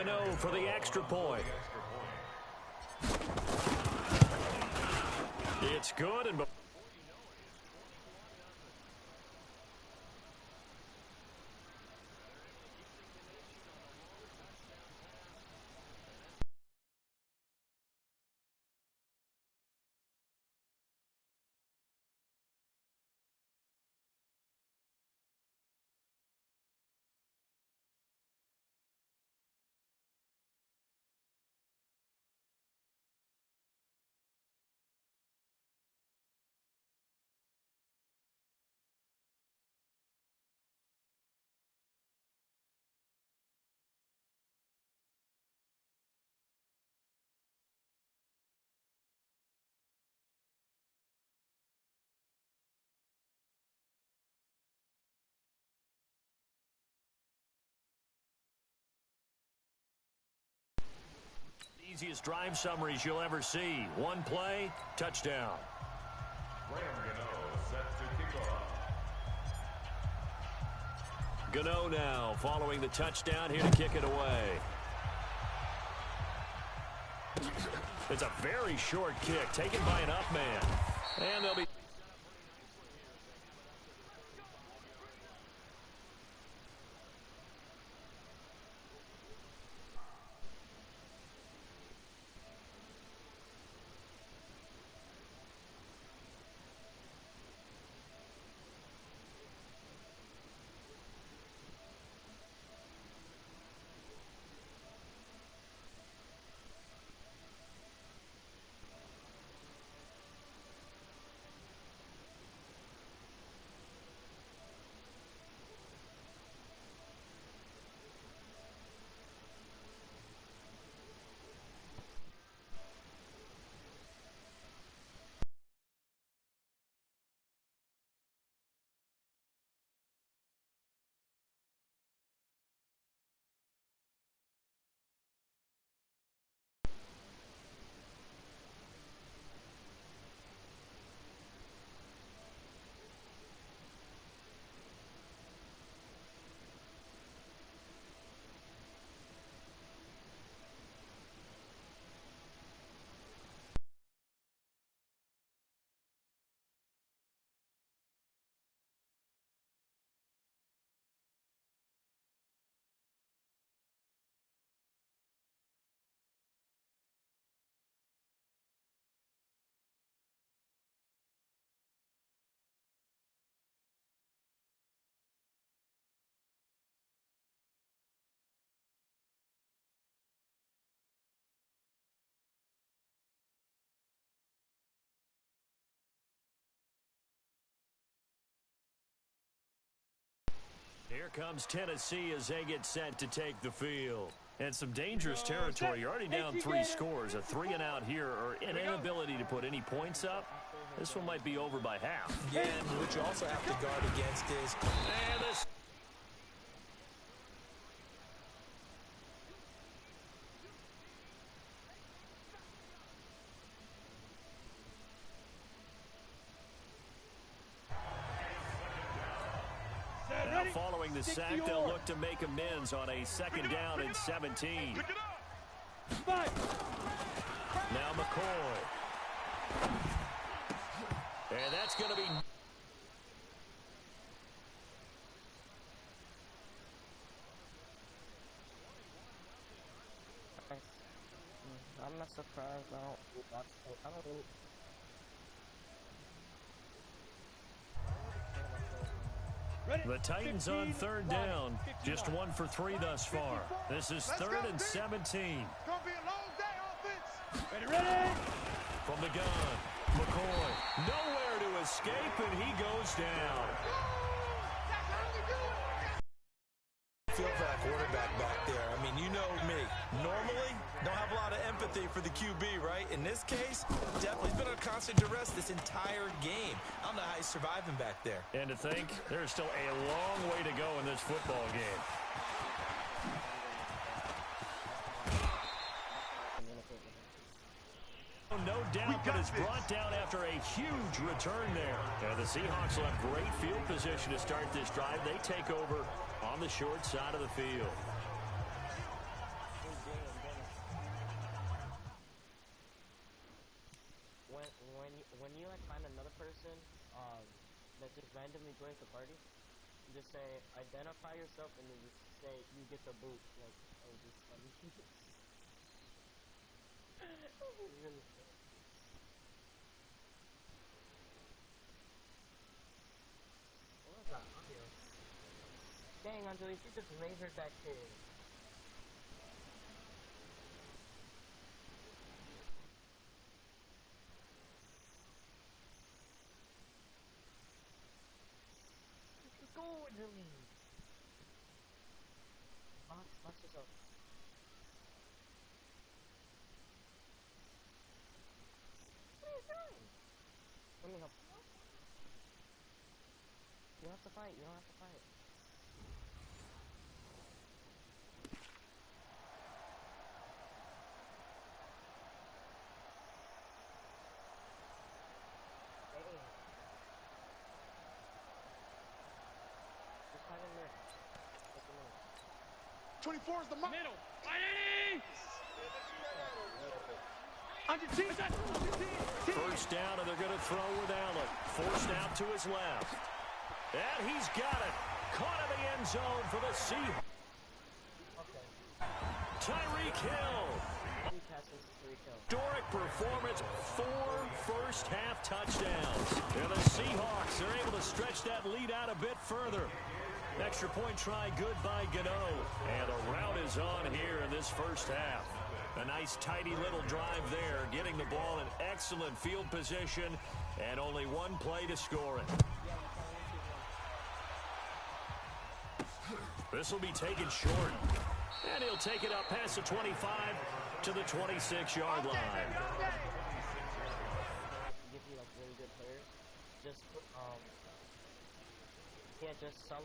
Gano for the extra point. It's good. And easiest drive summaries you'll ever see. One play, touchdown. Gano now following the touchdown here to kick it away. It's a very short kick taken by an up man. And they'll be... Here comes Tennessee as they get set to take the field. And some dangerous territory. You're already down 3 scores. A 3 and out here, or an inability to put any points up. This one might be over by half. Yeah, and what you also have to guard against is... And this... Now following the sack, they'll look to make amends on a 2nd down and 17. Now McCoy. And that's going to be... I'm not surprised. I don't really... The Titans on 3rd down. Just 1 for 3 thus far. This is 3rd and 17. It's going to be a long day, offense. Ready? From the gun, McCoy. Nowhere to escape, and he goes down. Feel for that quarterback back there. I mean, you know me. Normally, don't have a lot of empathy for the QB, right? In this case, definitely been under constant duress this entire game. I don't know how he's surviving back there. And to think, there's still a long way to go in this football game. No doubt, but it's brought down after a huge return there. And the Seahawks will have great field position to start this drive. They take over on the short side of the field. person that just randomly joins the party, just say, identify yourself, and then just say, you get the boot. Like, oh, just funny. Really funny. What was that audio? Dang, Anjali, she just lasered that kid. Go, Anjali! Box yourself. What are you doing? Let me help. You don't have to fight, you don't have to fight. Just fight in there. 24 is the middle. First down, and they're going to throw with Allen. Forced out to his left. And he's got it. Caught in the end zone for the Seahawks. Tyreek Hill. Historic performance, 4 first-half touchdowns. And the Seahawks are able to stretch that lead out a bit further. Extra point try good by Gano. And the rout is on here in this first half. A nice tidy little drive there, getting the ball in excellent field position, and only one play to score it. This will be taken short. And he'll take it up past the 25 to the 26-yard line.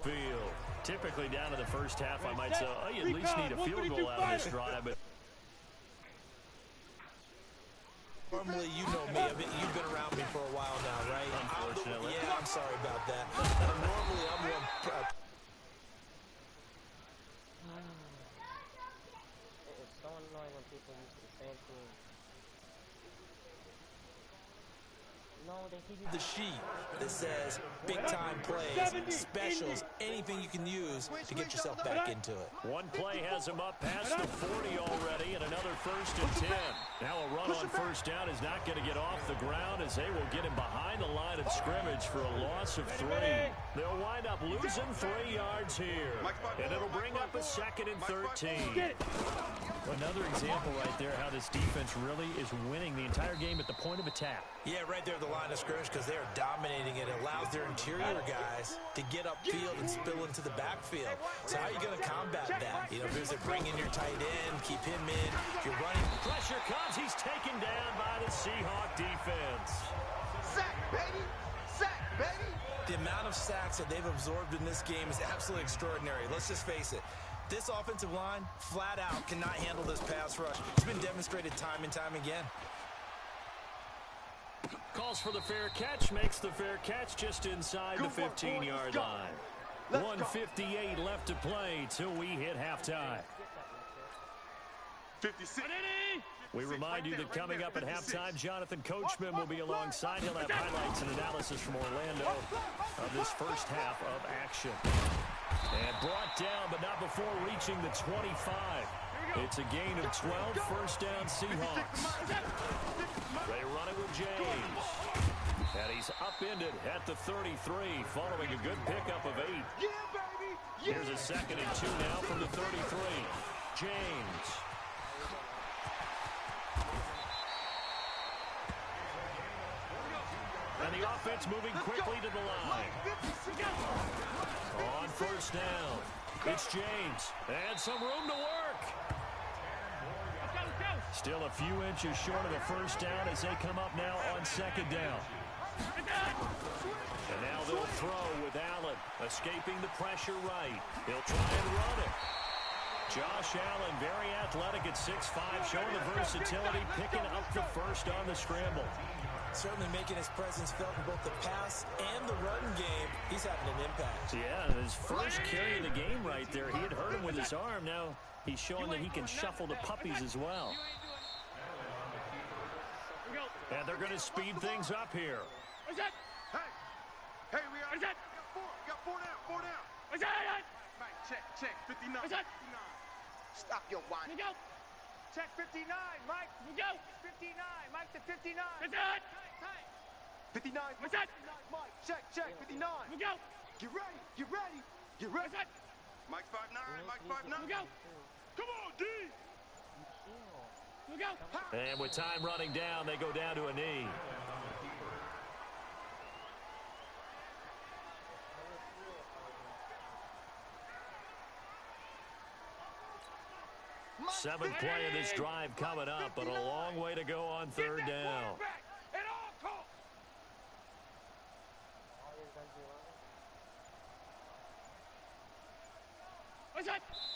Field. Typically down to the first half, I might say, oh, you at least need a field goal out of this drive. But normally, you know me. You've been around me for a while now, right? Unfortunately. Yeah, I'm sorry about that. Normally, I'm one. It's so annoying when people use the same thing. No, they give you The sheet that says big-time plays, specials, anything you can use to get yourself back into it. One play has him up past the 40 already, and another 1st and 10. Now a run on first down is not going to get off the ground, as they will get him behind the line of scrimmage for a loss of 3. They'll wind up losing 3 yards here, and it'll bring up a 2nd and 13. Another example right there how this defense really is winning the entire game at the point of attack. Yeah, right there at the line of scrimmage, because they are dominating it. It allows their interior guys to get upfield and spill into the backfield. So how are you going to combat that? You know, if it bring in your tight end, keep him in. If you're running, pressure comes. He's taken down by the Seahawk defense. Sack, baby! Sack, baby! The amount of sacks that they've absorbed in this game is absolutely extraordinary. Let's just face it. This offensive line, flat out, cannot handle this pass rush. It's been demonstrated time and time again. Calls for the fair catch, makes the fair catch just inside the 15-yard line. 1:58 left to play till we hit halftime. 56. We remind you that coming up at halftime, Jonathan Coachman will be alongside. He'll have highlights and analysis from Orlando of this first half of action. And brought down, but not before reaching the 25. It's a gain of 12, first down Seahawks. They run it with James. And he's upended at the 33, following a good pickup of 8. Yeah, baby! Yeah. Here's a 2nd and 2 now from the 33. James. And the offense moving quickly to the line. On first down, it's James. And some room to work. Still a few inches short of the first down as they come up now on 2nd down. And now they'll throw with Allen, escaping the pressure right. They'll try and run it. Josh Allen, very athletic at 6'5", showing the versatility, picking up the first on the scramble. Certainly making his presence felt in both the pass and the run game. He's having an impact. Yeah, his first carry of the game right there. He had hurt him with his arm. Now he's showing that he can shuffle the puppies as well. And they're going to speed things up here. Hey, we are. Got four. Got four down. Four down. Mike, check. 59. 59. Stop your whining. Check 59, Mike. 59. Mike to 59. 59. Mike. Check. 59. Get ready. Mike 5'9. Mike 5'9. Come on, D. And with time running down, they go down to a knee. Seventh play of this drive coming up, but a long way to go on third down.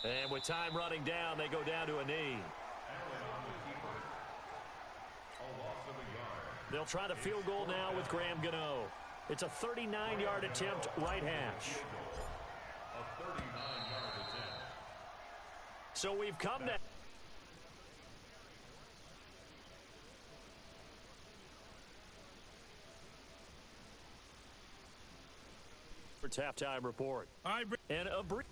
And with time running down, they go down to a knee. They'll try the field goal now with Graham Gano. It's a 39-yard attempt, right hash. A 39-yard attempt. So we've come to... It's halftime report. And a brief...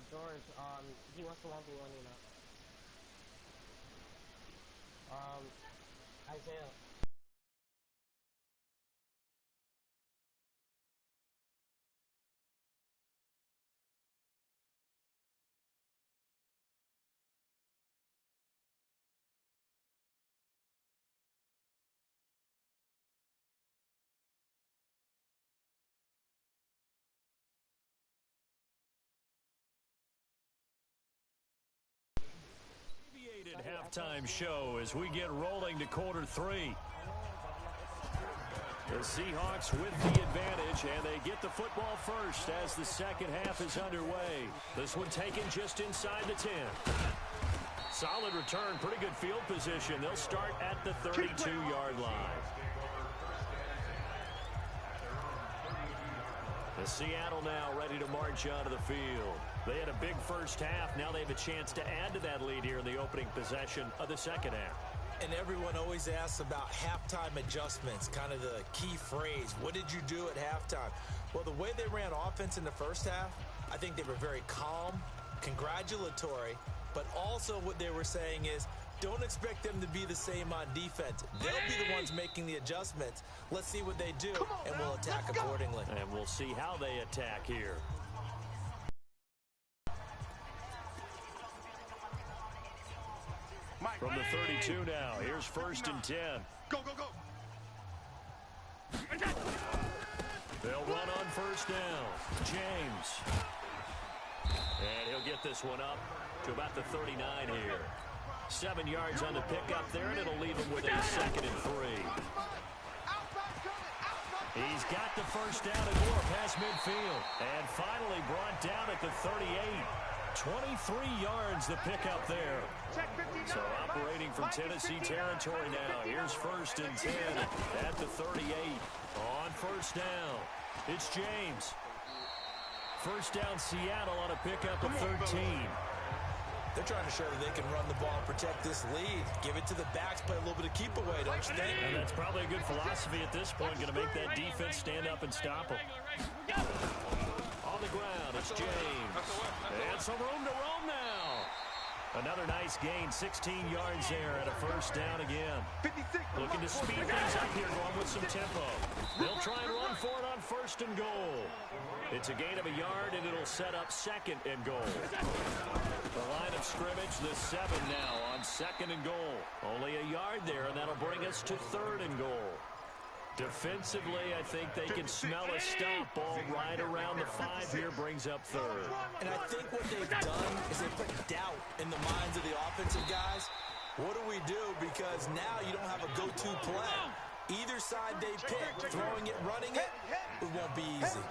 George, he wants to 1v1, you know. Isaiah. Halftime show as we get rolling to quarter three. The Seahawks with the advantage, and they get the football first as the second half is underway. This one taken just inside the 10. Solid return, pretty good field position. They'll start at the 32-yard line. The Seattle now ready to march onto the field. They had a big first half. Now they have a chance to add to that lead here in the opening possession of the second half. And everyone always asks about halftime adjustments, kind of the key phrase. What did you do at halftime? Well, the way they ran offense in the first half, I think they were very calm, congratulatory, but also what they were saying is, don't expect them to be the same on defense. They'll be the ones making the adjustments. Let's see what they do, and we'll attack accordingly. And we'll see how they attack here. From the 32 now, here's first and 10. Go. They'll run on first down. James. And he'll get this one up to about the 39 here. 7 yards on the pickup there, and it'll leave him with a second and 3. He's got the first down and more past midfield. And finally brought down at the 38. 23 yards the pickup there. So operating from Tennessee territory now. Here's first and 10 at the 38. On first down, it's James. First down Seattle on a pickup of 13. They're trying to show that they can run the ball and protect this lead. Give it to the backs, play a little bit of keep away, don't you think? And that's probably a good philosophy at this point. Going to make that defense stand up and stop them. On the ground, it's James. And some room to roam now. Another nice gain, 16 yards there, and a first down again. Looking to speed things up here, going with some tempo. They'll try and run for it on first and goal. It's a gain of a yard, and it'll set up second and goal. The line of scrimmage, the 7 now on second and goal. Only a yard there, and that'll bring us to third and goal. Defensively, I think they can smell a stop. Ball right around the 5 here, brings up third. And I think what they've done is they put doubt in the minds of the offensive guys. What do we do? Because now you don't have a go-to play. Either side they pick, throwing it, running it, it won't be easy.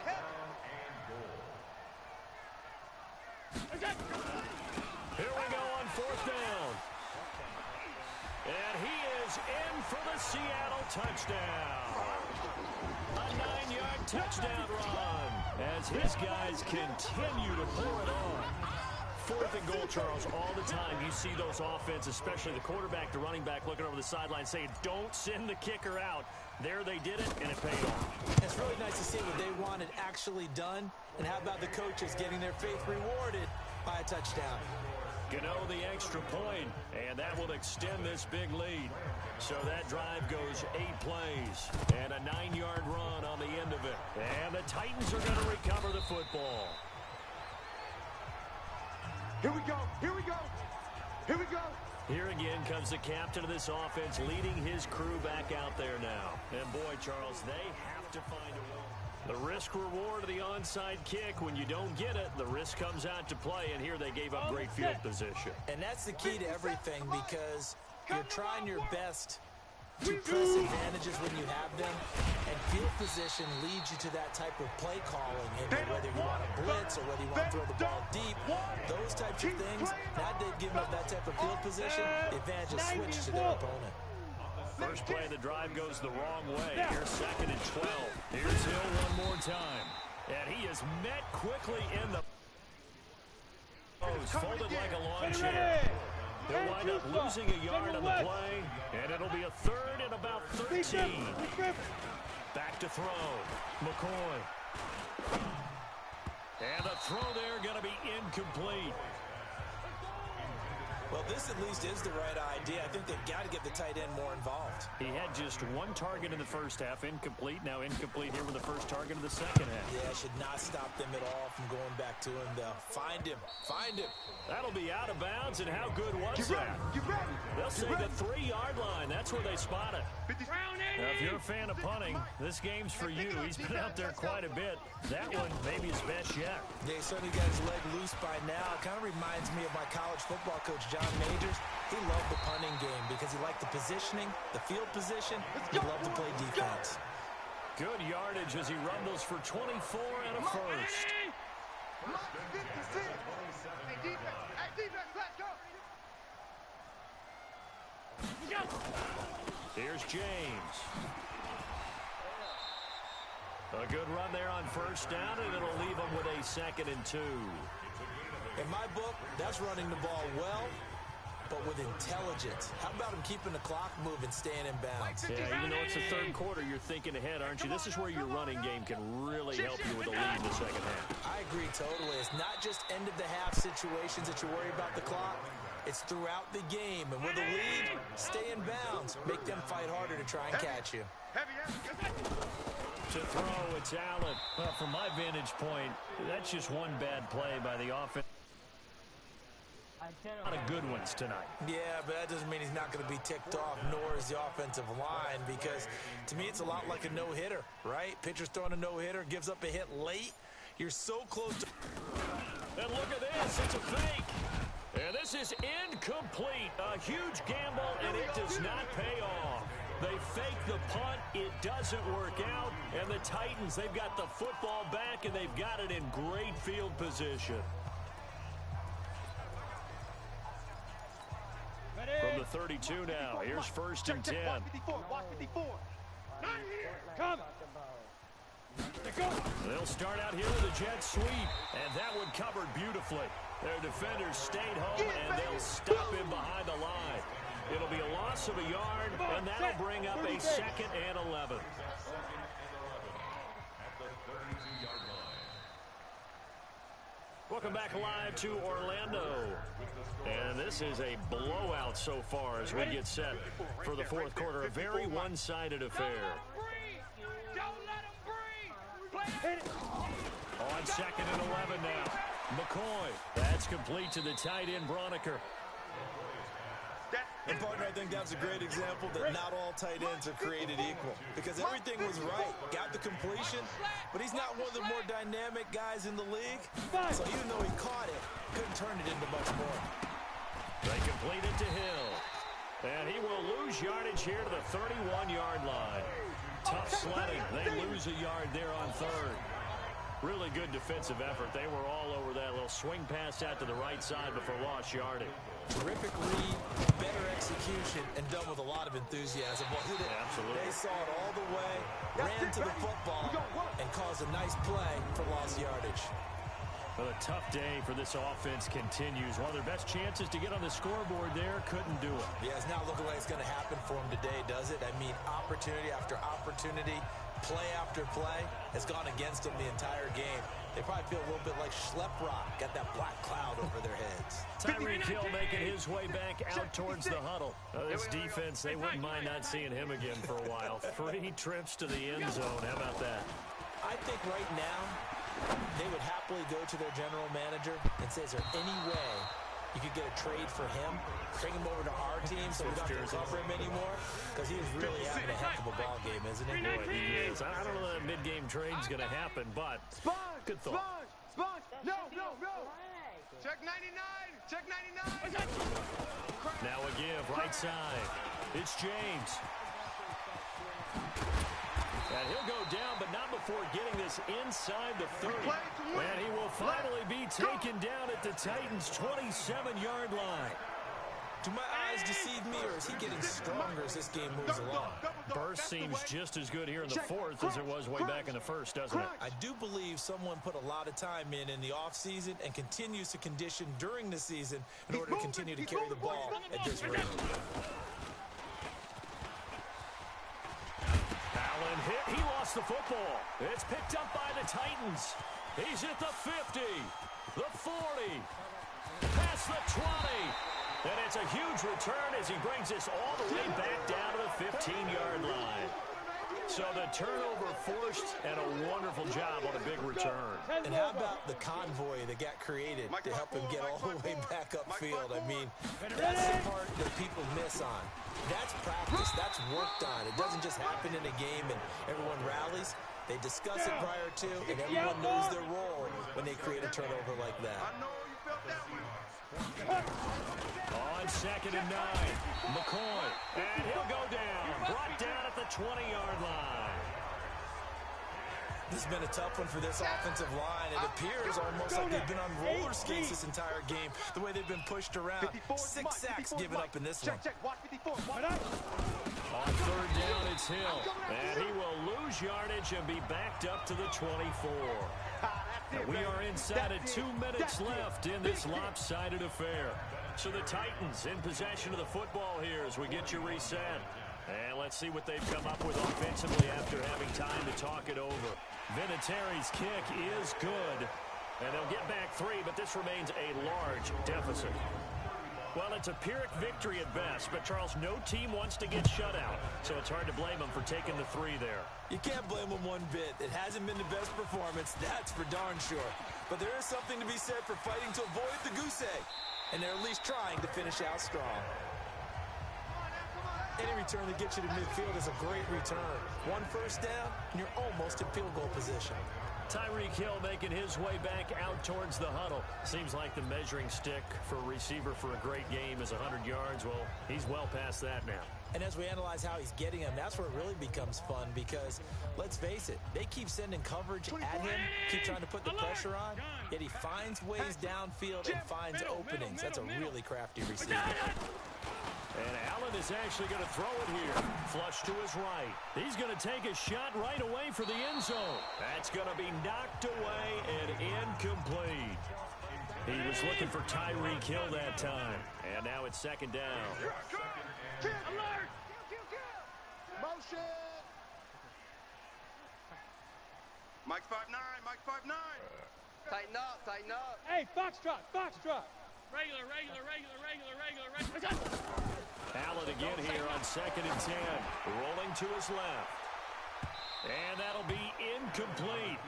Here we go on 4th down. And he is in for the Seattle touchdown. A 9-yard touchdown run as his guys continue to pour it on. 4th and goal, Charles. All the time you see those offenses, especially the quarterback, the running back, looking over the sideline saying, don't send the kicker out. There they did it, and it paid off. It's really nice to see what they wanted actually done. And how about the coaches getting their faith rewarded by a touchdown? Gano the extra point, and that will extend this big lead. So that drive goes 8 plays and a 9-yard run on the end of it. And the Titans are going to recover the football. Here we go. Here we go. Here we go. Here again comes the captain of this offense leading his crew back out there now. And boy, Charles, they have to find a way. The risk-reward of the onside kick, when you don't get it, the risk comes out to play, and here they gave up great field position. And that's the key to everything, because you're trying your best to press advantages when you have them, and field position leads you to that type of play calling, and whether you want to blitz or whether you want to throw the ball deep, those types of things. Now they've given up that type of field position, the advantage is switched to their opponent. First play of the drive goes the wrong way. Here's 2nd and 12. Here's Hill one more time. And he is met quickly in the post, folded like a lawn chair. He'll wind up losing a yard on the play, and it'll be a 3rd and about 13. Back to throw. McCoy. And the throw there going to be incomplete. Well, this at least is the right idea. I think they've got to get the tight end more involved. He had just 1 target in the first half, incomplete. Now incomplete here with the first target of the second half. Yeah, should not stop them at all from going back to him, though. Find him. Find him. That'll be out of bounds, and how good was that? They'll say the 3-yard line. That's where they spot it. Now, if you're a fan of punting, this game's for you. He's been out there quite a bit. That one maybe his best yet. Yeah, he certainly got his leg loose by now. It kind of reminds me of my college football coach, John Majors. He loved the punting game because he liked the positioning, the field position. He loved to play defense. Good yardage as he rumbles for 24 and a first. Here's James. A good run there on first down, and it'll leave him with a 2nd and 2. In my book, that's running the ball well, but with intelligence. How about him keeping the clock moving, staying in bounds? Yeah, even though it's the 3rd quarter, you're thinking ahead, aren't you? This is where your running game can really help you with a lead in the second half. I agree totally. It's not just end-of-the-half situations that you worry about the clock. It's throughout the game. And with a lead, stay in bounds. Make them fight harder to try and catch you. To throw, it's Allen. Well, from my vantage point, that's just one bad play by the offense. A lot of good ones tonight. Yeah, but that doesn't mean he's not going to be ticked off, nor is the offensive line, because to me it's a lot like a no-hitter, right? Pitcher's throwing a no-hitter, gives up a hit late. You're so close to... And look at this, it's a fake. And this is incomplete. A huge gamble, and it does not pay off. They fake the punt, it doesn't work out, and the Titans, they've got the football back, and they've got it in great field position. From the 32 now, here's 1st and 10. Come. They'll start out here with a jet sweep, and that one covered beautifully. Their defenders stayed home, and they'll stop him behind the line. It'll be a loss of a yard, and that'll bring up a 2nd and 11. Welcome back live to Orlando. And this is a blowout so far as we get set for the 4th quarter. A very one-sided affair. On 2nd and 11 now. McCoy. That's complete to the tight end, Broniker. And, partner, I think that's a great example that not all tight ends are created equal because everything was right. Got the completion, but he's not one of the more dynamic guys in the league. So even though he caught it, couldn't turn it into much more. They complete it to Hill. And he will lose yardage here to the 31-yard line. Tough sledding. They lose a yard there on third. Really good defensive effort. They were all over that little swing pass out to the right side before lost yardage. Terrific read, better execution, and done with a lot of enthusiasm. Wasn't it? Absolutely. They saw it all the way, ran to the football, and caused a nice play for lost yardage. Well, a tough day for this offense continues. One of their best chances to get on the scoreboard there, couldn't do it. Yeah, it's not looking like it's going to happen for them today, does it? I mean, opportunity after opportunity, play after play has gone against them the entire game. They probably feel a little bit like Schleprock, got that black cloud over their heads. Tyreek Hill making his way back out towards the huddle. This defense, they wouldn't mind not seeing him again for a while. 3 trips to the end zone. How about that? I think right now they would happily go to their general manager and say, is there any way you could get a trade for him, bring him over to our team so we don't have to cover him anymore? Because he is really having a heck of a ball game, isn't he? Boy, he is. I don't know that mid-game trade's going to happen, but good thought. Sponge! No! Check 99! Check 99! Now a give, right side. It's James. And he'll go down, but not before getting this inside the 30. And he will finally be taken down at the Titans' 27-yard line. Do my eyes deceive me, or is he getting stronger as this game moves along? Burst seems just as good here in the fourth as it was way back in the first, doesn't it? I do believe someone put a lot of time in the offseason and continues to condition during the season in order to continue to carry the ball at this rate. Allen hit. He lost the football. It's picked up by the Titans. He's at the 50, the 40, past the 20. And it's a huge return as he brings this all the way back down to the 15-yard line. So the turnover forced and a wonderful job on a big return. And how about the convoy that got created to help him get all the way back upfield? I mean, that's the part that people miss on. That's practice. That's worked on. It doesn't just happen in a game and everyone rallies. They discuss it prior to, and everyone knows their role when they create a turnover like that. I know you felt that one. On 2nd and 9, McCoy. And he'll go down. Brought down at the 20-yard line. This has been a tough one for this offensive line. It appears almost like they've been on roller skates this entire game, the way they've been pushed around. 6 sacks given up in this one. Check. Watch 54. On 3rd down, it's Hill. And he will lose yardage and be backed up to the 24. Now we are inside of 2 minutes left in this lopsided affair. So the Titans in possession of the football here as we get you reset. And let's see what they've come up with offensively after having time to talk it over. Vinatieri's kick is good. And they'll get back 3, but this remains a large deficit. Well, it's a Pyrrhic victory at best, but Charles, no team wants to get shut out, so it's hard to blame them for taking the 3 there. You can't blame them one bit. It hasn't been the best performance, that's for darn sure. But there is something to be said for fighting to avoid the goose egg, and they're at least trying to finish out strong. Any return that gets you to midfield is a great return. 1 first down, and you're almost in field goal position. Tyreek Hill making his way back out towards the huddle. Seems like the measuring stick for a receiver for a great game is 100 yards. Well, he's well past that now. And as we analyze how he's getting them, that's where it really becomes fun because, let's face it, they keep sending coverage at him, keep trying to put the pressure on, yet he finds ways downfield and finds openings. That's a really crafty receiver. And Allen is actually going to throw it here. Flush to his right. He's going to take a shot right away for the end zone. That's going to be knocked away and incomplete. He was looking for Tyreek Hill that time. And now it's 2nd down. Alert! Motion! Mike's 5'9", Mike's 5'9". Tighten up. Hey, foxtrot. Regular. Allen again here on 2nd and 10. Rolling to his left. And that'll be incomplete.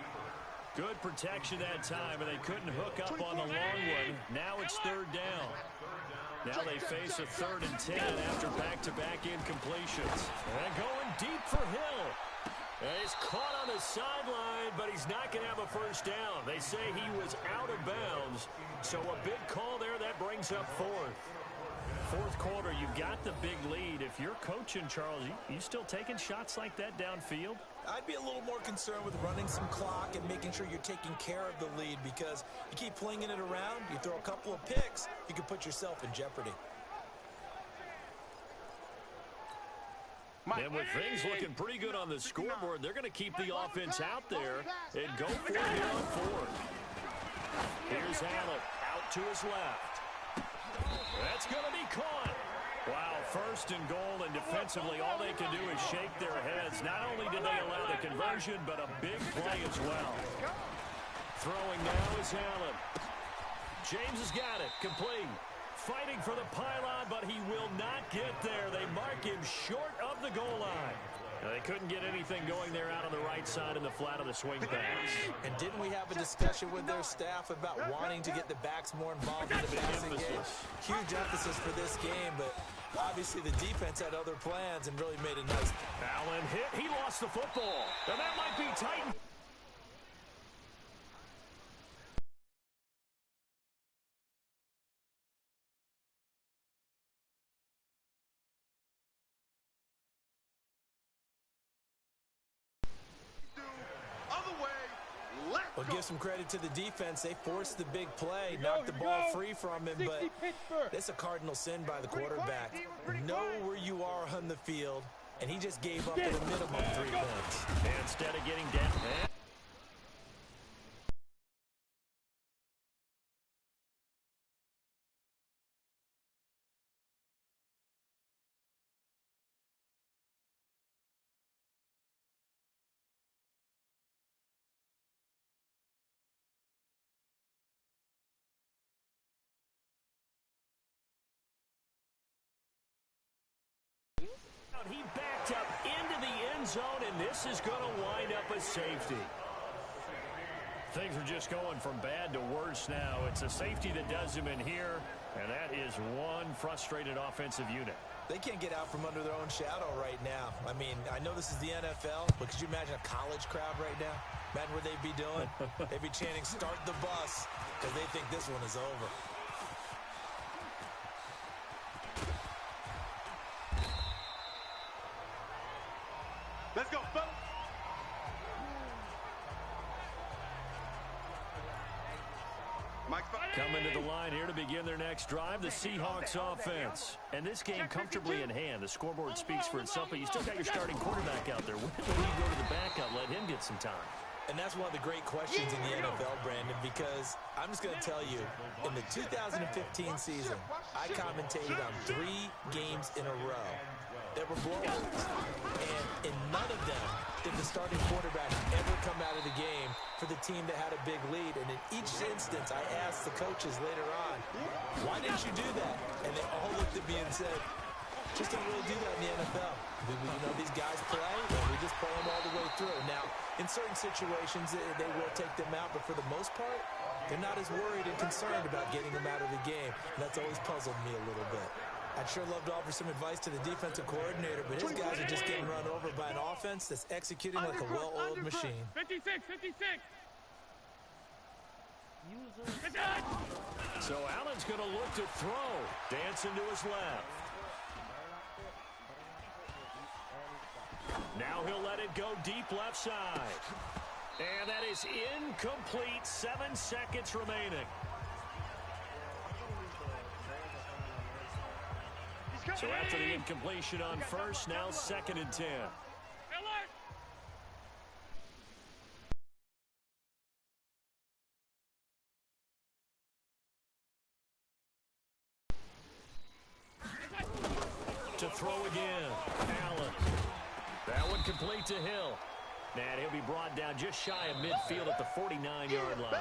Good protection that time, and they couldn't hook up on the long one. Now it's 3rd down. Now they face a 3rd and 10 after back-to-back incompletions. And going deep for Hill. He's caught on the sideline, but he's not going to have a first down. They say he was out of bounds. So a big call there that brings up 4th. 4th quarter, you've got the big lead. If you're coaching, Charles, you still taking shots like that downfield? I'd be a little more concerned with running some clock and making sure you're taking care of the lead, because you keep flinging it around, you throw a couple of picks, you can put yourself in jeopardy. And with things looking pretty good on the scoreboard, they're going to keep the offense out there and go for it here on 4th. Here's Allen out to his left. That's going to be caught. Wow, 1st and goal, and defensively all they can do is shake their heads. Not only did they allow the conversion, but a big play as well. Throwing now is Allen. James has got it, complete. Fighting for the pylon, but he will not get there. They mark him short of the goal line. Now, they couldn't get anything going there out on the right side in the flat of the swing pass. And didn't we have a discussion with their staff about wanting to get the backs more involved in the passing game? Huge emphasis for this game, but obviously the defense had other plans and really made it nice. Allen hit. He lost the football. And that might be tight. Well, give some credit to the defense. They forced the big play, knocked the ball free from him, but it's a cardinal sin by the quarterback. Know where you are on the field, and he just gave up at a minimum 3 points. And instead of getting down. He backed up into the end zone, and this is going to wind up a safety. Things are just going from bad to worse now. It's a safety that does him in here, and that is one frustrated offensive unit. They can't get out from under their own shadow right now. I mean, I know this is the NFL, but could you imagine a college crowd right now? Imagine what they'd be doing. They'd be chanting, "Start the bus," because they think this one is over. Let's go, fellas. Coming to the line here to begin their next drive, the Seahawks offense. And this game comfortably in hand. The scoreboard speaks for itself, but you still got your starting quarterback out there. When will you go to the backup, let him get some time? And that's one of the great questions in the NFL, Brandon, because I'm just going to tell you, in the 2015 season, I commentated on 3 games in a row that were blowouts. And in none of them did the starting quarterback ever come out of the game for the team that had a big lead. And in each instance, I asked the coaches later on, why didn't you do that? And they all looked at me and said, just don't really do that in the NFL. You know, these guys play, and we just play them all the way through. Now, in certain situations, they will take them out, but for the most part, they're not as worried and concerned about getting them out of the game. And that's always puzzled me a little bit. I'd sure love to offer some advice to the defensive coordinator, but his guys are just getting run over by an offense that's executing like a well-oiled machine. 56, 56. So Allen's going to look to throw. Dancing to his left. Now he'll let it go deep left side. And that is incomplete. 7 seconds remaining. So after the incompletion on first, now 2nd and 10. To throw again, Allen. That one complete to Hill. And he'll be brought down just shy of midfield at the 49-yard line.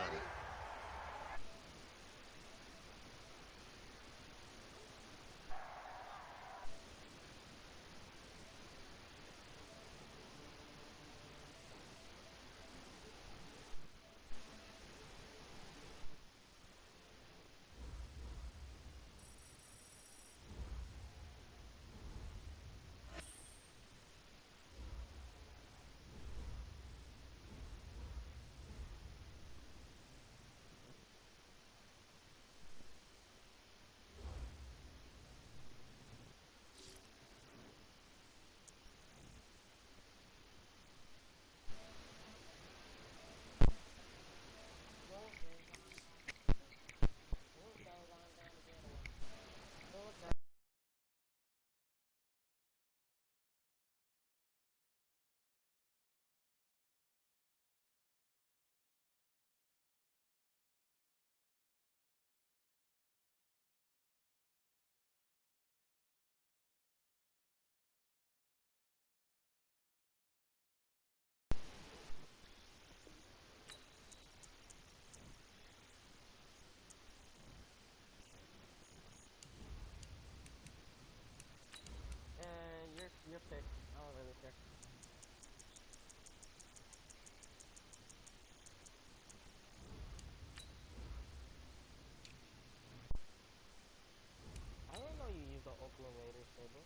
table.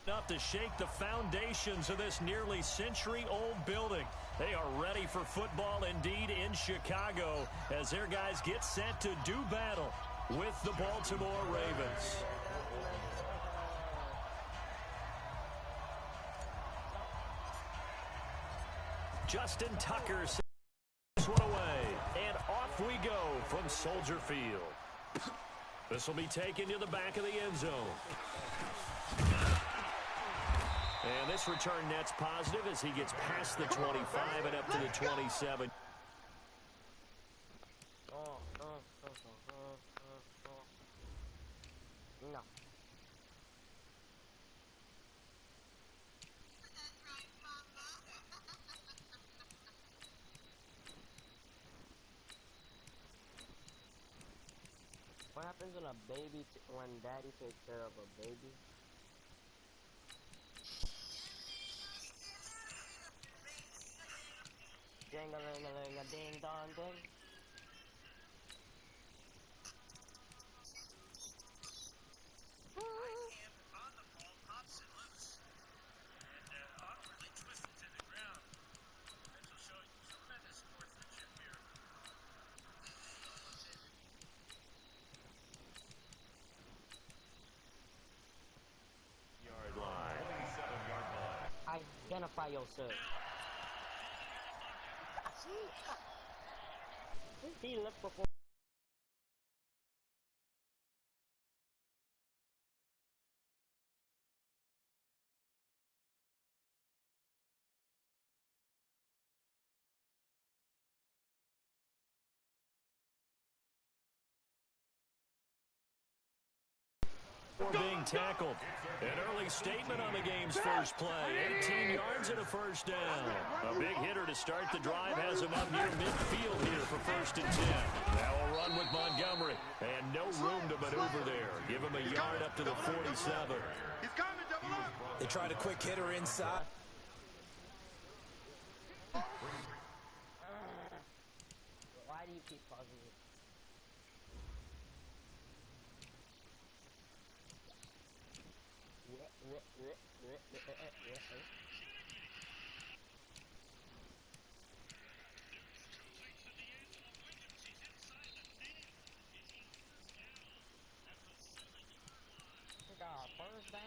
Enough to shake the foundations of this nearly century-old building. They are ready for football indeed in Chicago as their guys get set to do battle with the Baltimore Ravens. Justin Tucker sends this one away, and off we go from Soldier Field. This will be taken to the back of the end zone. And this return net's positive as he gets past the 25 and up to the 27. No. What happens when a baby, when daddy takes care of a baby? Ding-a-ling-a-ling-a-ding-dong-ding. Yard line. 27-yard line. Identify yourself. He looked before. Being tackled. An early statement on the game's first play. 18 yards and a first down. A big hitter to start the drive has him up near midfield here for 1st and 10. Now a run with Montgomery. And no room to maneuver there. Give him a yard up to the 47. He's coming, double up. They tried a quick hitter inside. Why do you keep pausing it? First down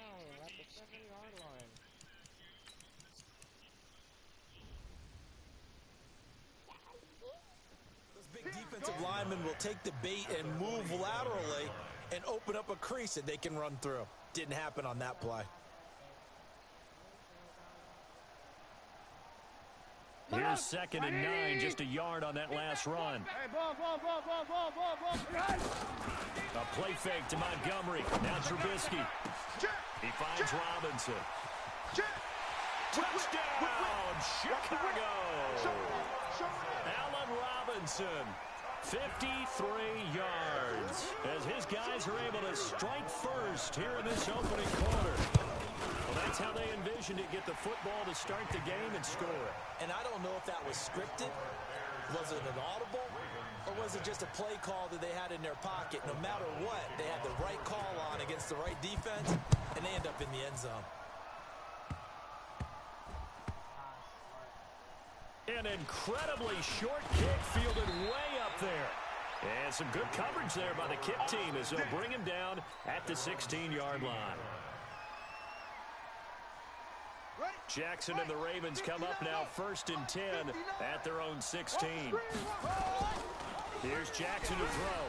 at the 7-yard line. Those big defensive linemen will take the bait and move laterally and open up a crease that they can run through. Didn't happen on that play. Here's 2nd and 9, just a yard on that last run. Hey, ball. A play fake to Montgomery. Now Trubisky. He finds Robinson. Touchdown, Chicago! Allen Robinson, 53 yards, as his guys are able to strike first here in this opening quarter. Well, that's how they envisioned it, get the football to start the game and score it. And I don't know if that was scripted. Was it an audible? Or was it just a play call that they had in their pocket? No matter what, they had the right call on against the right defense, and they end up in the end zone. An incredibly short kick fielded way up there. And some good coverage there by the kick team as they'll bring him down at the 16-yard line. Jackson and the Ravens come up now 1st and 10 at their own 16. Here's Jackson to throw.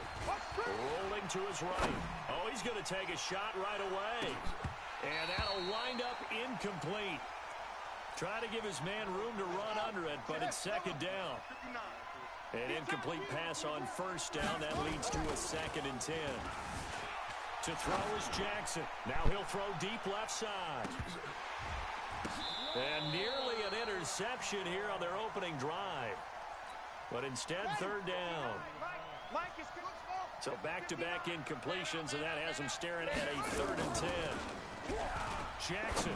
Rolling to his right. Oh, he's going to take a shot right away. And that'll wind up incomplete. Try to give his man room to run under it, but it's second down. An incomplete pass on first down. That leads to a 2nd and 10. To throw is Jackson. Now he'll throw deep left side. And nearly an interception here on their opening drive. But instead, 3rd down. So back-to-back incompletions, and that has him staring at a 3rd and 10. Jackson.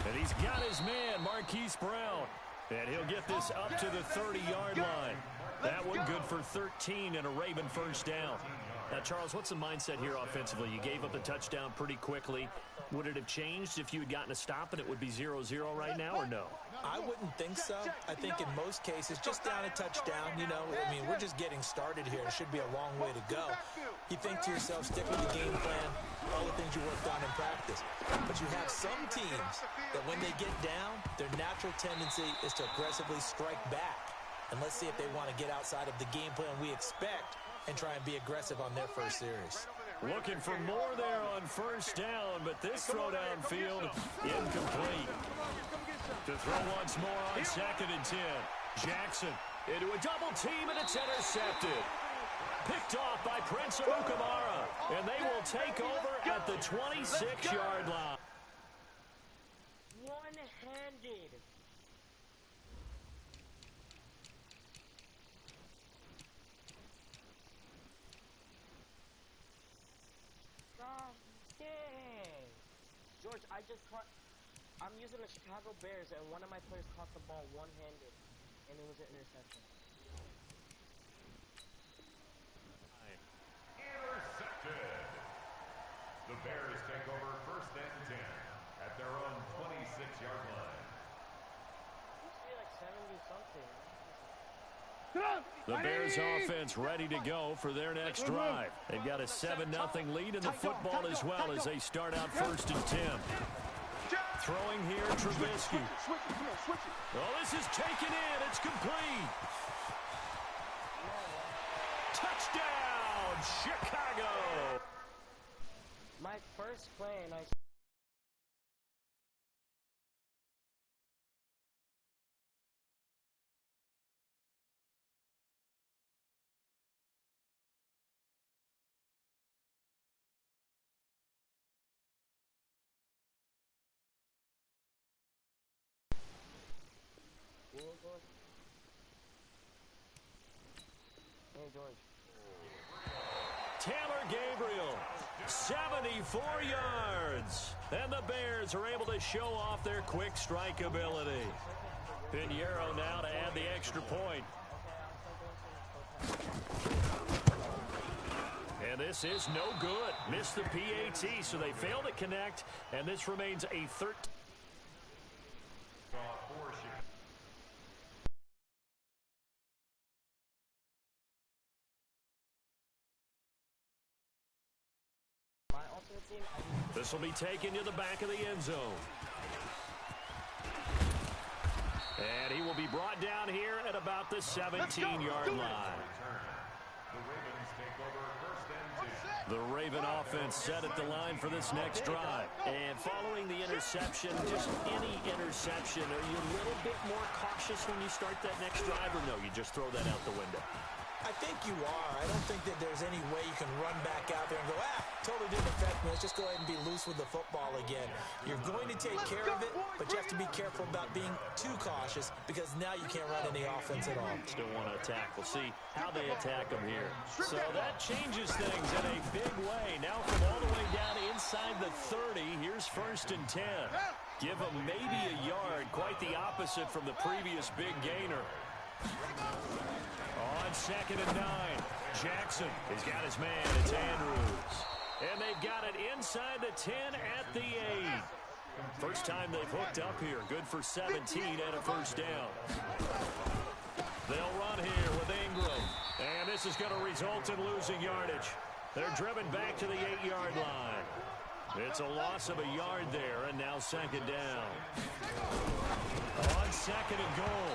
And he's got his man, Marquise Brown. And he'll get this up to the 30-yard line. That one good for 13 and a Raven first down. Now, Charles, what's the mindset here offensively? You gave up the touchdown pretty quickly. Would it have changed if you had gotten a stop and it would be 0-0 right now, or no? I wouldn't think so. I think in most cases, just down a touchdown, you know, I mean, we're just getting started here. It should be a long way to go. You think to yourself, stick with the game plan, all the things you worked on in practice. But you have some teams that when they get down, their natural tendency is to aggressively strike back. And let's see if they want to get outside of the game plan we expect and try and be aggressive on their first series. Looking for more there on first down, but this throw downfield incomplete. To throw once more on 2nd and 10. Jackson into a double team, and it's intercepted. Picked off by Prince Amukamara, and they will take over at the 26-yard line. One-handed. George, I'm using the Chicago Bears, and one of my players caught the ball one-handed, and it was an interception. Intercepted. The Bears take over 1st and 10 at their own 26-yard line. It used to be like 70-something. The Bears offense ready to go for their next drive. They've got a 7-0 lead in the football as well as they start out 1st and 10. Throwing here, Trubisky. Oh, this is taken in. It's complete. Touchdown, Chicago. My first play, and I... Hey, George. Taylor Gabriel, 74 yards. And the Bears are able to show off their quick strike ability. Pinheiro now to add the extra point. And this is no good. Missed the PAT, so they fail to connect, and this remains a 13. This will be taken to the back of the end zone. And he will be brought down here at about the 17-yard line. The Raven offense set at the line for this next drive. And following the interception, just any interception, are you a little bit more cautious when you start that next drive, or no, you just throw that out the window? I think you are. I don't think that there's any way you can run back out there and go, totally didn't affect me. Let's just go ahead and be loose with the football again. You're going to take care of it, but you have to be careful about being too cautious because now you can't run any offense at all. Still want to attack. We'll see how they attack them here. So that changes things in a big way. Now from all the way down inside the 30, here's 1st and 10. Give them maybe a yard, quite the opposite from the previous big gainer. On 2nd and 9, Jackson has got his man. It's Andrews. And they've got it inside the 10 at the 8. First time they've hooked up here. Good for 17 and a first down. They'll run here with Ingram. And this is going to result in losing yardage. They're driven back to the 8-yard line. It's a loss of a yard there, and now 2nd down. On 2nd and goal,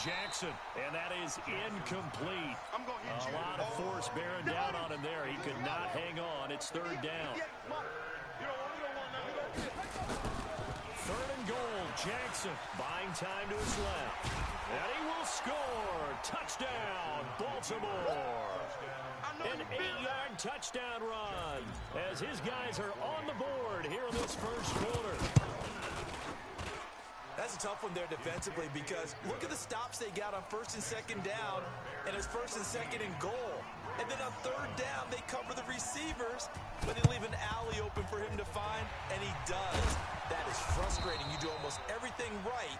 Jackson, and that is incomplete. A lot of force bearing down on him there. He could not hang on. It's third down. Third and goal. Jackson buying time to his left. And he will score. Touchdown, Baltimore. An 8-yard touchdown run as his guys are on the board here in this first quarter. That's a tough one there defensively because look at the stops they got on first and second down, and it's first and second and goal. And then on third down, they cover the receivers, but they leave an alley open for him to find, and he does. That is frustrating. You do almost everything right,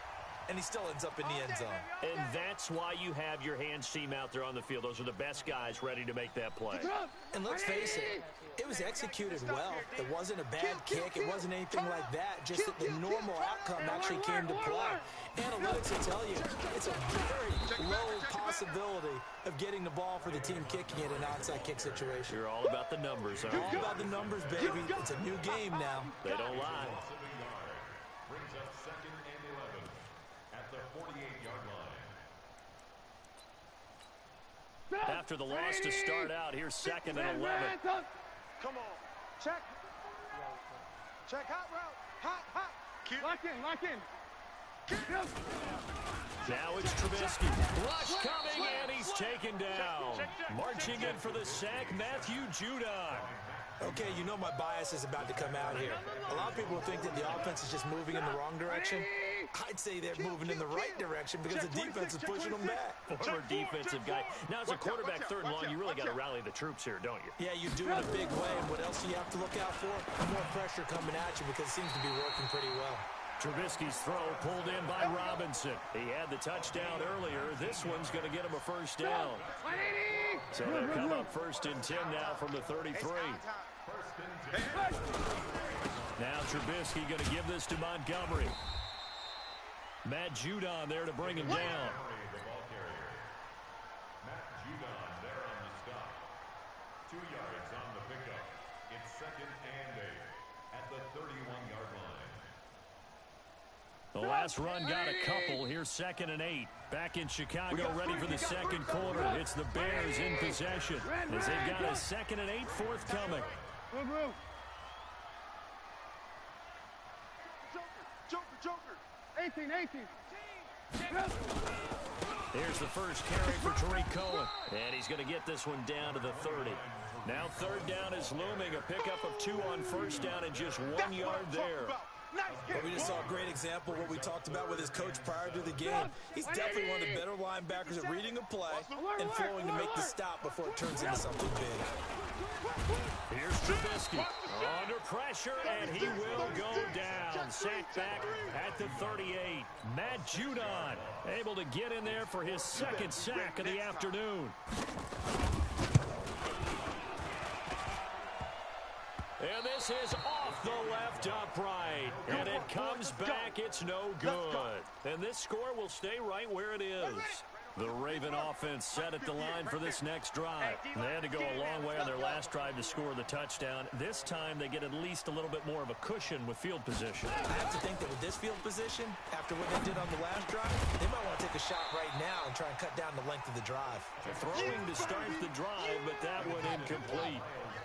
and he still ends up in the end zone. And that's why you have your hands team out there on the field. Those are the best guys ready to make that play. And let's face it, it was executed well. It wasn't a bad kick. It wasn't anything like that. Just that the normal outcome actually came to play. Analytics will tell you it's a very low possibility of getting the ball for the team kicking it in an onside kick situation. You're all about the numbers, huh? All about the numbers, baby. It's a new game now. They don't lie. Brings up second and 11 at the 48-yard line. After the loss to start out, here's second and 11. Come on. Check. Check. Hot route. Hot. Lock in. Now it's Trubisky. Rush coming, and he's taken down. Marching in for the sack, Matthew Judon. Okay, you know my bias is about to come out here. A lot of people think that the offense is just moving in the wrong direction. I'd say they're moving in the right direction because the defense is pushing them back. Former defensive guy. Now, as a quarterback third and long, you really got to rally the troops here, don't you? Yeah, you do in a big way. And what else do you have to look out for? More pressure coming at you because it seems to be working pretty well. Trubisky's throw pulled in by Robinson. He had the touchdown earlier. This one's going to get him a first down. So they'll come up first and 10 now from the 33. Now Trubisky going to give this to Montgomery. Matt Judon there to bring him down. The ball carrier. Matt Judon there on the stop. 2 yards on the pickup. It's second and 8 at the 31-yard line. The last run got a couple. Here's second and 8. Back in Chicago, ready for the second quarter. It's the Bears in possession as they've got a second and 8 forthcoming. Joker. 18. Here's the first carry for Tariq Cohen. And he's going to get this one down to the 30. Now third down is looming. A pickup of 2 on first down and just 1 yard there. But we just saw a great example of what we talked about with his coach prior to the game. He's definitely one of the better linebackers at reading a play and flowing to make the stop before it turns into something big. Here's Trubisky under pressure, and he will go down. Sacked back at the 38. Matt Judon able to get in there for his second sack of the afternoon. And this is off the left upright. And it comes back. It's no good. And this score will stay right where it is. The Raven offense set at the line for this next drive. They had to go a long way on their last drive to score the touchdown. This time they get at least a little bit more of a cushion with field position. I have to think that with this field position, after what they did on the last drive, they might want to take a shot right now and try and cut down the length of the drive. Throwing to start the drive, but that one incomplete.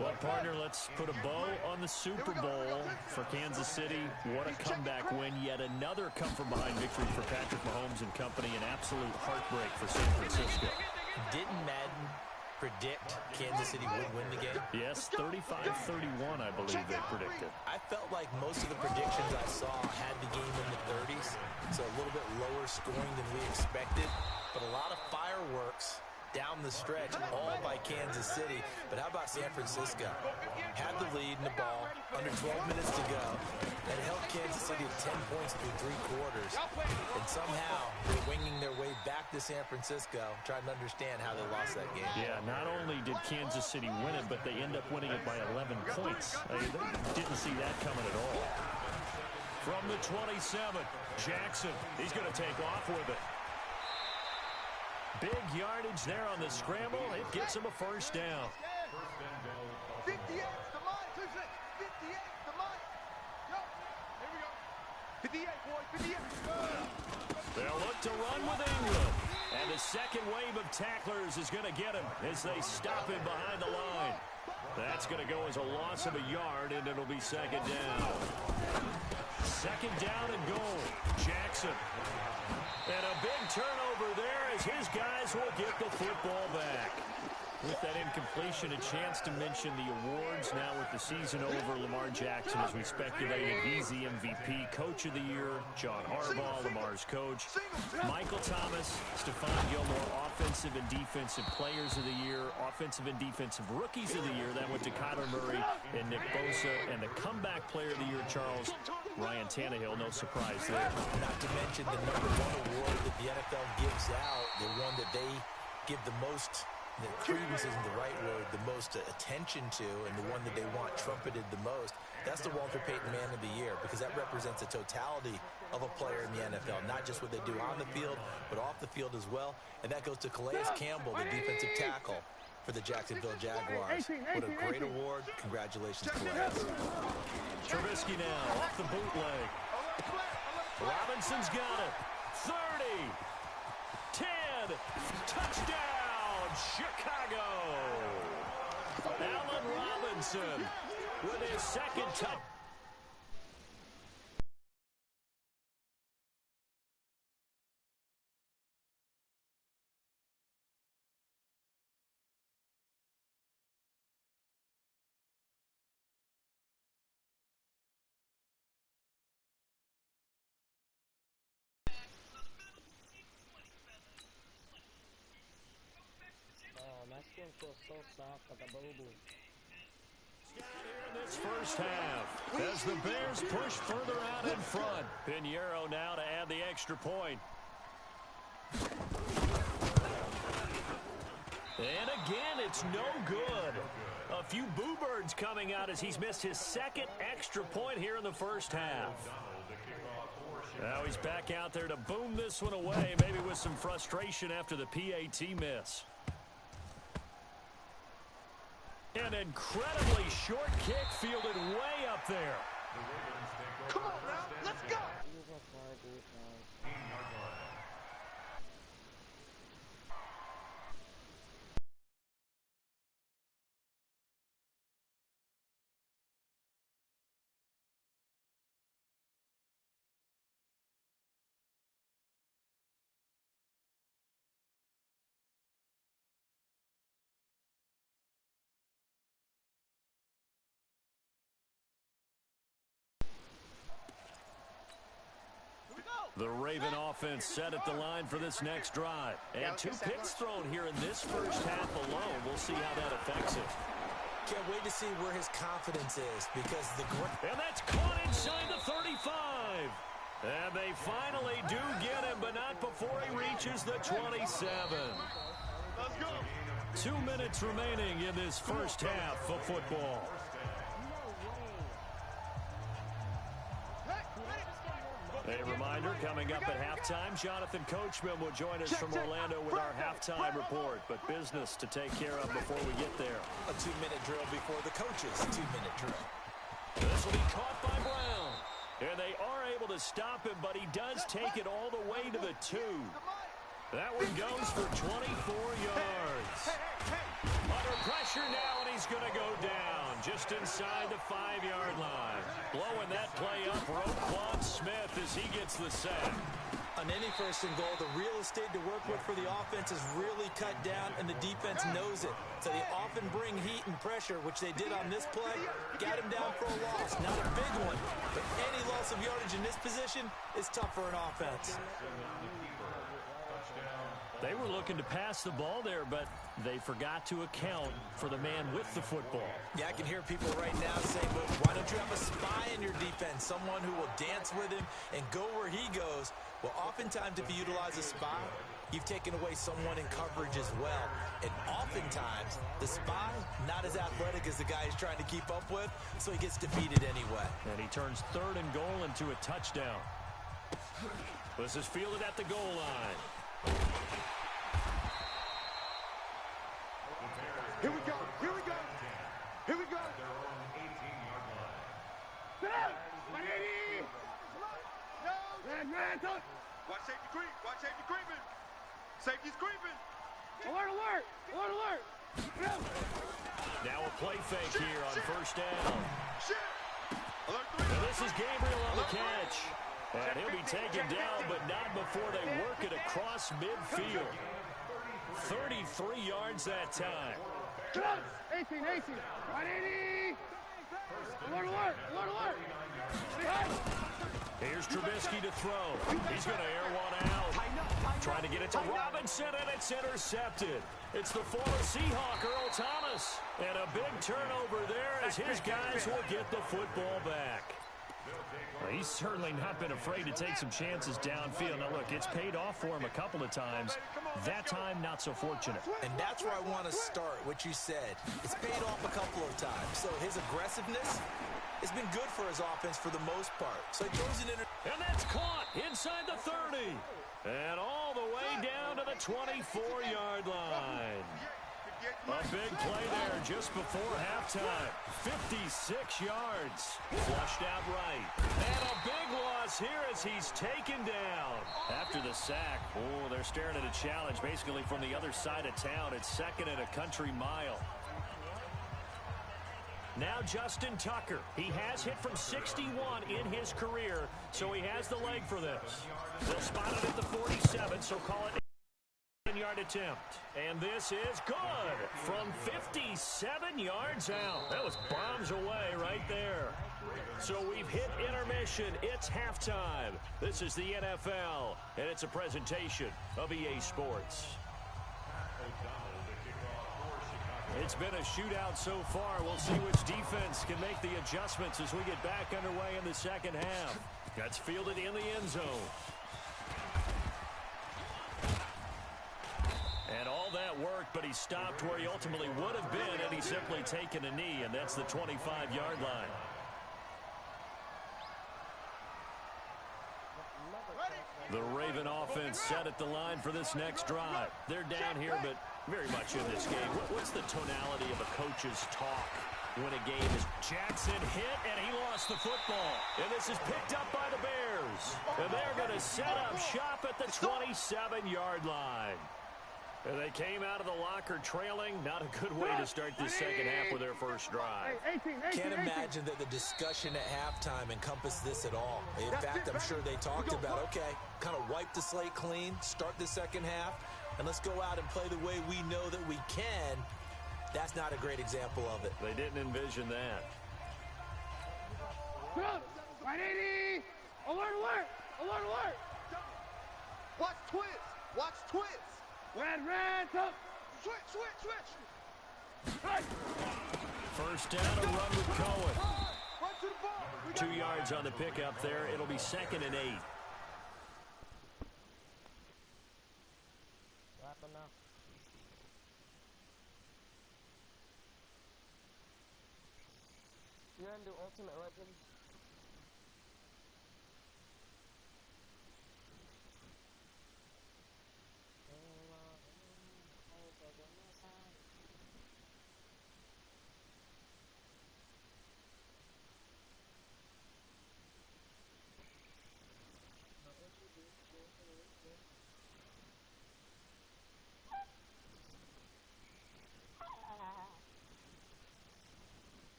Well, partner, let's put a bow on the Super Bowl for Kansas City. What a comeback win. Yet another come-from-behind victory for Patrick Mahomes and company. An absolute heartbreak for San Francisco. Didn't Madden predict Kansas City would win the game? Yes, 35-31, I believe they predicted. I felt like most of the predictions I saw had the game in the 30s, so a little bit lower scoring than we expected, but a lot of fireworks down the stretch, all by Kansas City. But how about San Francisco? Had the lead in the ball, under 12 minutes to go, and held Kansas City to 10 points through 3 quarters. And somehow, they're winging their way back to San Francisco, trying to understand how they lost that game. Yeah, not only did Kansas City win it, but they end up winning it by 11 points. They didn't see that coming at all. From the 27, Jackson, he's going to take off with it. Big yardage there on the scramble. It gets him a first down. 58 to mine. 58 to mine. Go. Here we go. 58, boy. 58. They'll look to run with Ingram. a second wave of tacklers is going to get him as they stop him behind the line. That's going to go as a loss of a yard, and it'll be second down. Second down and goal. Jackson. And a big turnover there as his guys will get the football back. With that incompletion, a chance to mention the awards. Now with the season over, Lamar Jackson, as we speculated, he's the MVP, Coach of the Year. John Harbaugh, Lamar's coach. Michael Thomas, Stephon Gilmore, Offensive and Defensive Players of the Year, Offensive and Defensive Rookies of the Year. That went to Kyler Murray and Nick Bosa. And the Comeback Player of the Year, Charles, Ryan Tannehill, no surprise there. Not to mention the #1 award that the NFL gives out, the one that they give the most, the credence isn't the right word, the most attention to, and the one that they want trumpeted the most, that's the Walter Payton Man of the Year, because that represents the totality of a player in the NFL, not just what they do on the field, but off the field as well. And that goes to Calais Campbell, the defensive tackle for the Jacksonville Jaguars. What a great award. Congratulations, Calais. Trubisky now off the bootleg. Robinson's got it. 30. 10. Touchdown, Chicago. Allen Robinson with his second touchdown. My skin feels so soft like a boo-boo. Here in this first half, as the Bears push further out in front. Pinheiro now to add the extra point. And again, it's no good. A few boo birds coming out as he's missed his second extra point here in the first half. Now he's back out there to boom this one away, maybe with some frustration after the PAT miss. An incredibly short kick fielded way up there. Come on now, let's go. The Raven offense set at the line for this next drive. And 2 picks thrown here in this first half alone. We'll see how that affects it. Can't wait to see where his confidence is, because the... And that's caught inside the 35. And they finally do get him, but not before he reaches the 27. Let's go. 2 minutes remaining in this first half of football. A reminder, coming up at halftime, Jonathan Coachman will join us from Orlando with our halftime report. But business to take care of before we get there. A 2-minute drill before the coaches' 2-minute drill. This will be caught by Brown. And they are able to stop him, but he does take it all the way to the 2. That one goes for 24 yards. Under pressure now, and he's going to go down just inside the 5-yard line. Blowing that play up, Roquan Smith as he gets the sack. On any first and goal, the real estate to work with for the offense is really cut down, and the defense knows it. So they often bring heat and pressure, which they did on this play. Got him down for a loss. Not a big one, but any loss of yardage in this position is tough for an offense. They were looking to pass the ball there, but they forgot to account for the man with the football. Yeah, I can hear people right now saying, well, why don't you have a spy in your defense, someone who will dance with him and go where he goes? Well, oftentimes if you utilize a spy, you've taken away someone in coverage as well. And oftentimes, the spy, not as athletic as the guy he's trying to keep up with, so he gets defeated anyway. And he turns 3rd and goal into a touchdown. This is fielded at the goal line. Here we go. Here we go. Here we go. Watch safety creep. Watch safety creeping. Safety's creeping. Alert, alert! Alert, alert! Now a play fake here on first down. Alert And this is Gabriel on the catch. And he'll be taken down, but not before they work it across midfield. 33 yards that time. 18, 180! Alert, alert! Alert, alert! Here's Trubisky to throw. He's going to air one out. Trying to get it to Robinson, and it's intercepted. It's the former Seahawk, Earl Thomas. And a big turnover there as his guys will get the football back. Well, he's certainly not been afraid to take some chances downfield. Now, look, it's paid off for him a couple of times. That time, not so fortunate. And that's where I want to start, what you said. It's paid off a couple of times. So his aggressiveness has been good for his offense for the most part. So he throws it in. And that's caught inside the 30. And all the way down to the 24-yard line. A big play there just before halftime. 56 yards. Flushed out right. And a big loss here as he's taken down. After the sack, oh, they're staring at a challenge basically from the other side of town. It's second and a country mile. Now Justin Tucker. He has hit from 61 in his career, so he has the leg for this. They'll spot it at the 47, so call it a 10-yard attempt. And this is good from 57 yards out. That was bombs away right there. So we've hit intermission. It's halftime. This is the NFL, and it's a presentation of EA Sports. It's been a shootout so far. We'll see which defense can make the adjustments as we get back underway in the second half. That's fielded in the end zone. And all that worked, but he stopped where he ultimately would have been, and he's simply taken a knee, and that's the 25-yard line. The Raven offense set at the line for this next drive. They're down here, but very much in this game. What's the tonality of a coach's talk when a game is Jackson hit, and he lost the football. And this is picked up by the Bears. And they're going to set up shop at the 27-yard line. And they came out of the locker trailing. Not a good way to start the second half with their first drive. Can't imagine that the discussion at halftime encompassed this at all. In fact, I'm sure they talked about, okay, kind of wipe the slate clean, start the second half, and let's go out and play the way we know that we can. That's not a great example of it. They didn't envision that. 180! Alert, alert! Alert, alert! Watch twist! Watch twist! Red, up! Switch! First down, a run with Cohen. Run to the ball! 2 yards on the pickup there. It'll be 2nd and 8. What happened now? You're into Ultimate Legends?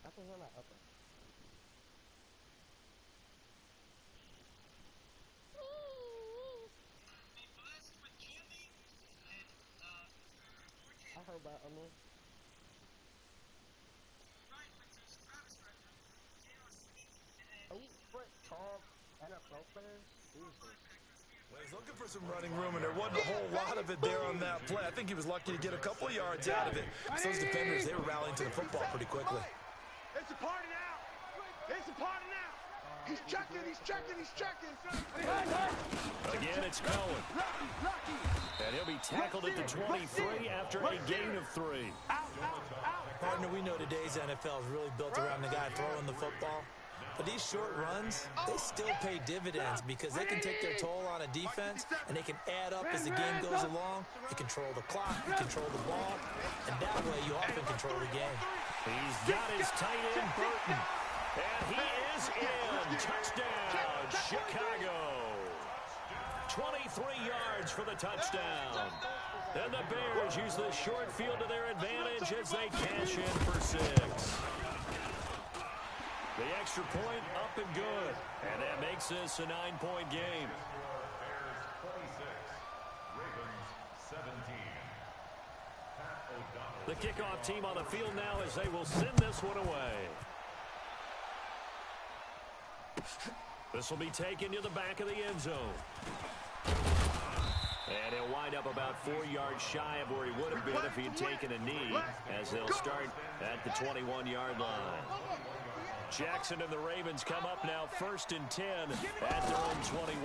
I can hear my upper. I heard that on me. 8-foot tall NFL player? Jesus. Well, he's looking for some running room, and there wasn't a whole lot of it there on that play. I think he was lucky to get a couple of yards out of it. So those defenders, they were rallying to the football pretty quickly. It's a party now! It's a party now! He's checking! Again, it's Cohen. And he'll be tackled at the 23 after a gain of 3. Partner, we know today's NFL is really built around the guy throwing the football. But these short runs, they still pay dividends because they can take their toll on a defense, and they can add up as the game goes along. You control the clock, you control the ball, and that way you often control the game. He's got his tight end, Burton. And he is in. Touchdown, Chicago. 23 yards for the touchdown. And the Bears use the short field to their advantage as they cash in for 6. The extra point up and good. And that makes this a 9-point game. Bears 26, Ravens 17. The kickoff team on the field now as they will send this one away. This will be taken to the back of the end zone. And he'll wind up about 4 yards shy of where he would have been if he had taken a knee, as they'll start at the 21-yard line. Jackson and the Ravens come up now 1st and 10 at their own 21.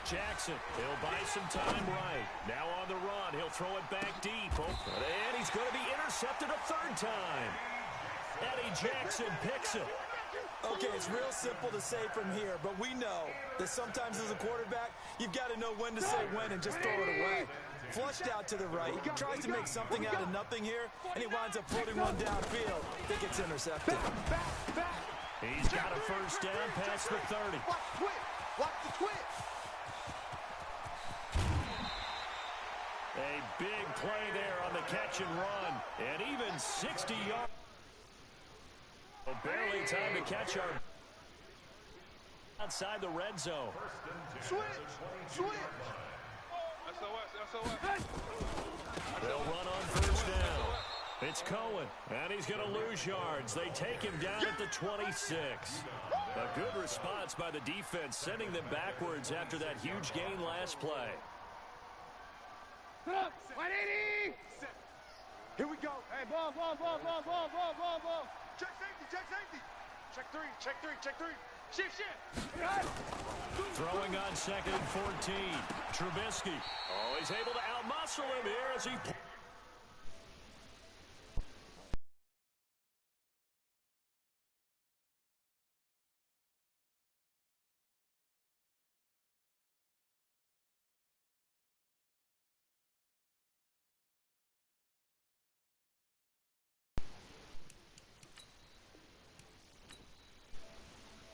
Jackson, he'll buy some time right. Now on the run, he'll throw it back deep. And he's going to be intercepted a 3rd time. Eddie Jackson picks it. Okay, it's real simple to say from here, but we know that sometimes as a quarterback, you've got to know when to say when and just throw it away. Flushed out to the right. He tries to make something out of nothing here, and he winds up floating one downfield. I think it's intercepted. He's got a 1st down past the 30. Watch the twitch. A big play there on the catch and run. And even 60 yards. Barely time to catch our outside the red zone. Switch. They'll run on 1st down. It's Cohen, and he's going to lose yards. They take him down at the 26. A good response by the defense, sending them backwards after that huge gain last play. 180! Here we go. Hey, ball. Check safety. Check three. Shift. Throwing on 2nd and 14. Trubisky. Oh, he's able to outmuscle him here as he...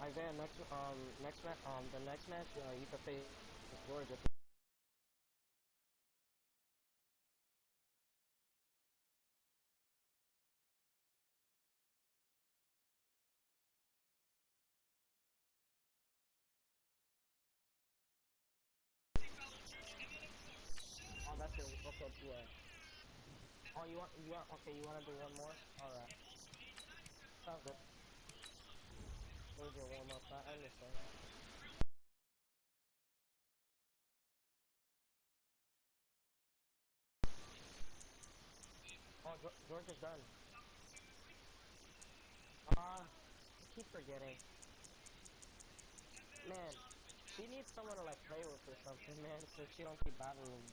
Isaiah, the next match, you can face Georgia. Oh, that's it. Okay, yeah. Oh, you want to do one more? All right. Sounds good. Where's your warm-up? I understand. Oh, George is done. I keep forgetting. Man, she needs someone to like play with or something, man, so she don't keep battling.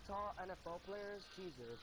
Tall NFL players, Jesus.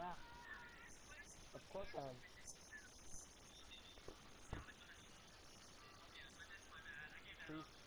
Yeah. Of course I am. Please.